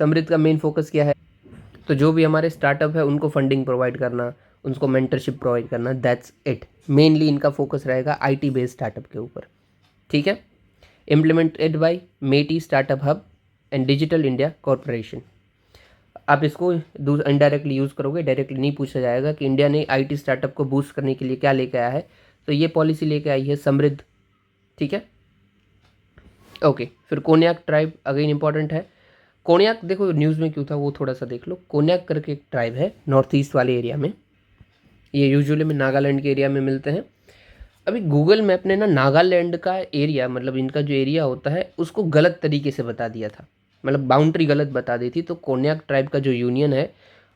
समृद्ध का मेन फोकस क्या है, तो जो भी हमारे स्टार्टअप है उनको फंडिंग प्रोवाइड करना, उनको मेंटरशिप प्रोवाइड करना। That's it. मेनली इनका फोकस रहेगा IT बेस्ड स्टार्टअप के ऊपर, ठीक है। Implemented by MeitY startup hub and Digital India Corporation. आप इसको इनडायरेक्टली यूज़ करोगे, डायरेक्टली नहीं पूछा जाएगा कि इंडिया ने IT स्टार्टअप को बूस्ट करने के लिए क्या लेके आया है, तो ये पॉलिसी लेके आई है समृद्ध, ठीक है। ओके, फिर कोन्याक ट्राइब अगेन इंपॉर्टेंट है। कोन्याक देखो न्यूज़ में क्यों था वो थोड़ा सा देख लो। कोन्याक करके एक ट्राइब है नॉर्थ ईस्ट वाले एरिया में, ये यूजुअली में नागालैंड के एरिया में मिलते हैं। अभी गूगल मैप ने ना नागालैंड का एरिया, मतलब इनका जो एरिया होता है उसको गलत तरीके से बता दिया था, मतलब बाउंड्री गलत बता दी थी। तो कोन्याक ट्राइब का जो यूनियन है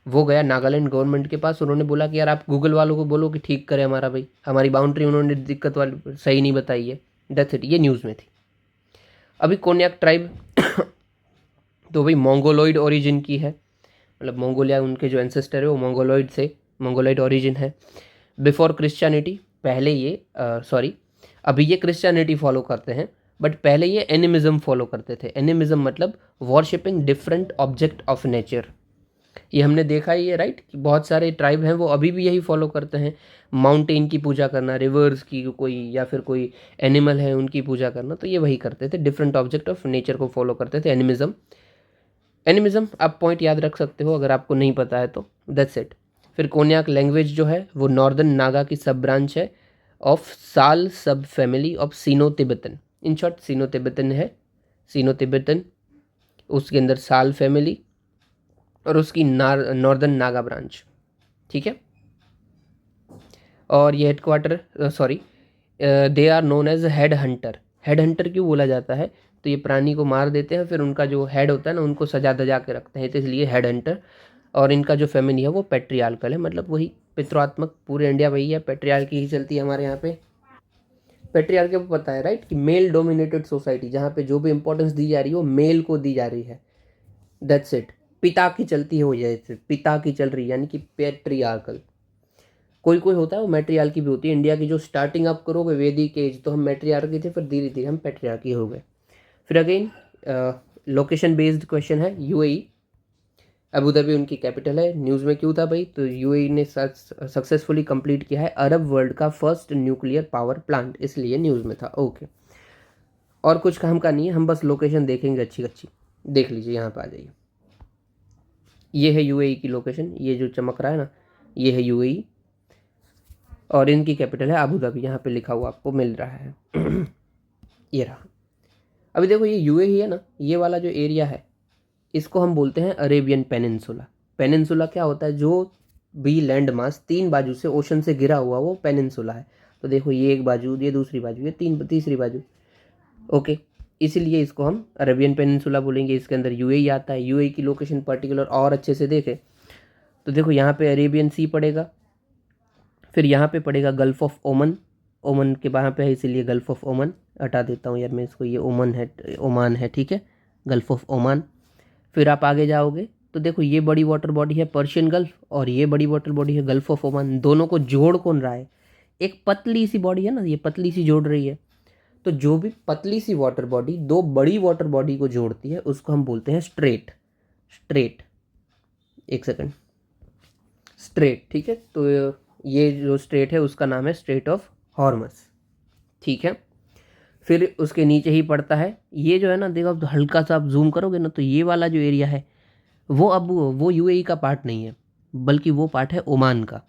वो गया नागालैंड गवर्नमेंट के पास, उन्होंने बोला कि यार आप गूगल वालों को बोलो कि ठीक करे हमारा भाई, हमारी बाउंड्री उन्होंने दिक्कत वाली सही नहीं बताई है। दैट्स इट, ये न्यूज़ में थी। अभी कोन्याक ट्राइब तो भाई मोंगोलॉइड ओरिजिन की है, मतलब मंगोलिया उनके जो एंसेस्टर है वो मंगोलॉइड ओरिजिन है। बिफोर क्रिश्चियनिटी, पहले ये अभी ये क्रिश्चियनिटी फॉलो करते हैं, बट पहले ये एनिमिज्म फॉलो करते थे। एनिमिज्म मतलब वॉरशिपिंग डिफरेंट ऑब्जेक्ट ऑफ नेचर। ये हमने देखा ही है राइट, कि बहुत सारे ट्राइब हैं वो अभी भी यही फॉलो करते हैं, माउंटेन की पूजा करना, रिवर्स की कोई या फिर कोई एनिमल है उनकी पूजा करना, तो ये वही करते थे, डिफरेंट ऑब्जेक्ट ऑफ नेचर को फॉलो करते थे, एनिमिज्म। एनिमिज्म आप पॉइंट याद रख सकते हो अगर आपको नहीं पता है तो, दैट्स इट। फिर कोन्याक लैंग्वेज जो है वो नॉर्दर्न नागा की सब ब्रांच है ऑफ साल सब family of Sino Tibetan. In short Sino Tibetan है, सीनो तिब्बतन, उसके अंदर साल फैमिली और उसकी नॉर्दर्न नागा ब्रांच, ठीक है। और ये headquarter they are known as head hunter. Head hunter क्यों बोला जाता है, तो ये प्राणी को मार देते हैं, फिर उनका जो हेड होता है ना उनको सजा धजा के रखते हैं, तो इसलिए हेड हंटर। और इनका जो फेमिनी है वो पैट्रियार्कल है, मतलब वही पितृत्मक, पूरे इंडिया वही है, पैट्रियार्की ही चलती है हमारे यहाँ पे। पैट्रियार्की को पता है राइट, कि मेल डोमिनेटेड सोसाइटी, जहाँ पे जो भी इंपॉर्टेंस दी जा रही है वो मेल को दी जा रही है, दैट्स इट। पिता की चलती है वो, जैसे पिता की चल रही है, यानी कि पैट्रियार्कल। कोई कोई होता है वो मैट्रियार्की भी होती है। इंडिया की जो स्टार्टिंग आप करोगे वैदिक एज, तो हम मैट्रियार्की थे, फिर धीरे धीरे हम पैट्रियार्की हो गए। फिर अगेन लोकेशन बेस्ड क्वेश्चन है, यूएई, अबू धाबी उनकी कैपिटल है। न्यूज़ में क्यों था भाई, तो यूएई ने सक्सेसफुली कंप्लीट किया है अरब वर्ल्ड का फर्स्ट न्यूक्लियर पावर प्लांट, इसलिए न्यूज़ में था। ओके, और कुछ काम का नहीं है, हम बस लोकेशन देखेंगे अच्छी अच्छी। देख लीजिए, यहाँ पर आ जाइए, ये है यूएई की लोकेशन, ये जो चमक रहा है ना, ये है यूएई, और इनकी कैपिटल है अबू धाबी, यहाँ पे लिखा हुआ आपको मिल रहा है। ये रहा। अभी देखो ये यूएई है ना, ये वाला जो एरिया है इसको हम बोलते हैं अरेबियन पेनिनसुला। पेनिनसुला क्या होता है, जो भी लैंड मास 3 बाजू से ओशन से घिरा हुआ वो पेनिनसुला है। तो देखो ये एक बाजू, ये दूसरी बाजू, ये तीसरी बाजू। ओके, इसीलिए इसको हम अरेबियन पेनिनसुला बोलेंगे। इसके अंदर यूएई आता है। यूएई की लोकेशन पर्टिकुलर और अच्छे से देखें तो देखो यहाँ पे अरेबियन सी पड़ेगा, फिर यहाँ पे पड़ेगा गल्फ ऑफ ओमन, ओमन के वहाँ पे है इसीलिए गल्फ ऑफ ओमन, हटा देता हूँ यार मैं इसको, ये ओमन है, ओमान है, ठीक है, गल्फ ऑफ ओमान। फिर आप आगे जाओगे तो देखो ये बड़ी वाटर बॉडी है पर्शियन गल्फ, और ये बड़ी वाटर बॉडी है गल्फ ऑफ ओमान। दोनों को जोड़ कौन रहा है, एक पतली सी बॉडी है ना, ये पतली सी जोड़ रही है। तो जो भी पतली सी वाटर बॉडी दो बड़ी वाटर बॉडी को जोड़ती है उसको हम बोलते हैं स्ट्रेट। स्ट्रेट, एक सेकंड, स्ट्रेट, ठीक है। तो ये जो स्ट्रेट है उसका नाम है स्ट्रेट ऑफ हॉर्मस, ठीक है। फिर उसके नीचे ही पड़ता है ये जो है ना, देखो अब हल्का सा आप जूम करोगे ना तो ये वाला जो एरिया है वो अब वो यूएई का पार्ट नहीं है, बल्कि वो पार्ट है ओमान का।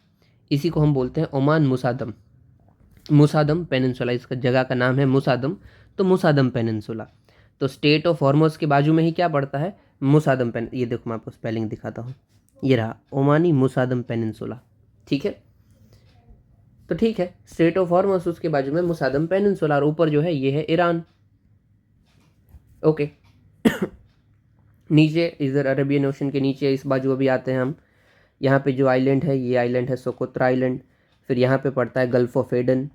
इसी को हम बोलते हैं ओमान मुसादम, मुसादम पेनिनसुला, इसका जगह का नाम है मुसादम, तो मुसादम पेनिनसुला। तो स्टेट ऑफ हॉर्मस के बाजू में ही क्या पड़ता है, मुसादम पेन, ये देखो मैं आपको स्पेलिंग दिखाता हूँ, ये रहा ओमानी मुसादम पेनिनसुला, ठीक है। तो ठीक है, स्टेट ऑफ हॉर्मस, उसके बाजू में मुसादम पेनिनसुला, और ऊपर जो है ये है ईरान। ओके। नीचे इधर अरेबियन ओशन के नीचे इस बाजू अभी आते हैं हम, यहाँ पे जो आइलैंड है ये आइलैंड है सोकोत्रा आइलैंड। फिर यहाँ पे पड़ता है गल्फ ऑफ एडन,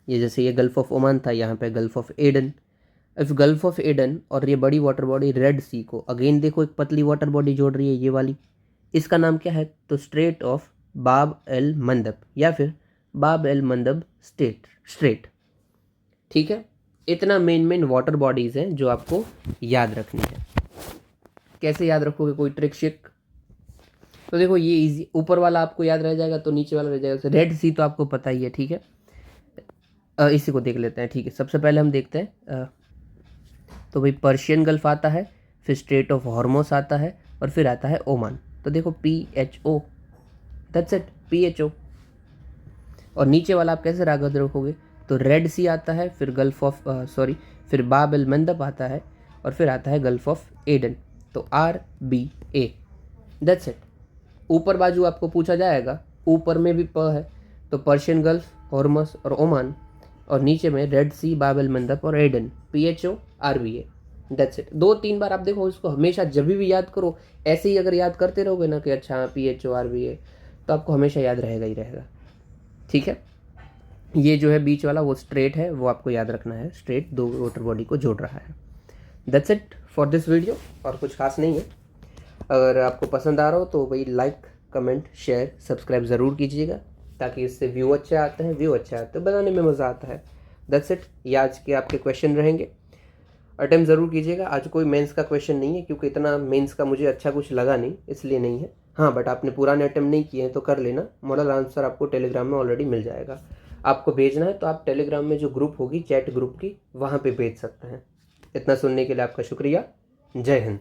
ये जैसे ये गल्फ ऑफ ओमान था, यहाँ पे gulf of Aden. If gulf of Aden और ये बड़ी वाटर बॉडी रेड सी को अगेन देखो एक पतली वाटर बॉडी जोड़ रही है, ये वाली, इसका नाम क्या है, तो स्ट्रेट ऑफ बाब एल मंदब, या फिर बाब एल मंदब स्ट्रेट, ठीक है। इतना मेन वाटर बॉडीज़ हैं जो आपको याद रखनी है। कैसे याद रखोगे, कोई ट्रिक शिक, तो देखो ये इजी, ऊपर वाला आपको याद रह जाएगा तो नीचे वाला रह जाएगा। रेड सी तो आपको पता ही है, ठीक है। इसी को देख लेते हैं, ठीक है। सबसे पहले हम देखते हैं तो भाई पर्शियन गल्फ आता है, फिर स्ट्रेट ऑफ हॉर्मोस आता है, और फिर आता है ओमान। तो देखो PHO, दैट्स इट, PHO। और नीचे वाला आप कैसे याद रखोगे, तो रेड सी आता है, फिर गल्फ ऑफ फिर बाब एल मंदब आता है, और फिर आता है गल्फ ऑफ एडन, तो RBA, दैट्स इट। ऊपर बाजू आपको पूछा जाएगा, ऊपर में भी प है तो पर्शियन गल्फ, हॉर्मस और ओमान, और नीचे में रेड सी, बाब एल मंदब और Aden, PHO RBA, that's it. 2-3 बार आप देखो इसको, हमेशा जब भी याद करो ऐसे ही अगर याद करते रहोगे ना कि अच्छा PHO RBA, तो आपको हमेशा याद रहेगा ही रहेगा, ठीक है। ये जो है बीच वाला वो स्ट्रेट है, वो आपको याद रखना है, स्ट्रेट दो वाटर बॉडी को जोड़ रहा है। That's it for this video, और कुछ खास नहीं है। अगर आपको पसंद आ रहा हो तो भाई लाइक, कमेंट, शेयर, सब्सक्राइब ज़रूर कीजिएगा, ताकि इससे व्यू अच्छे आते हैं, बनाने में मज़ा आता है। That's it. ये आज के आपके क्वेश्चन रहेंगे, अटेम्प्ट ज़रूर कीजिएगा। आज कोई मेंस का क्वेश्चन नहीं है, क्योंकि इतना मेंस का मुझे अच्छा कुछ लगा नहीं, इसलिए नहीं है। हाँ, बट आपने पुराने अटेम्प्ट नहीं किए हैं तो कर लेना, मॉडल आंसर आपको टेलीग्राम में ऑलरेडी मिल जाएगा। आपको भेजना है तो आप टेलीग्राम में जो ग्रुप होगी चैट ग्रुप की, वहाँ पे भेज सकते हैं। इतना सुनने के लिए आपका शुक्रिया। जय हिंद।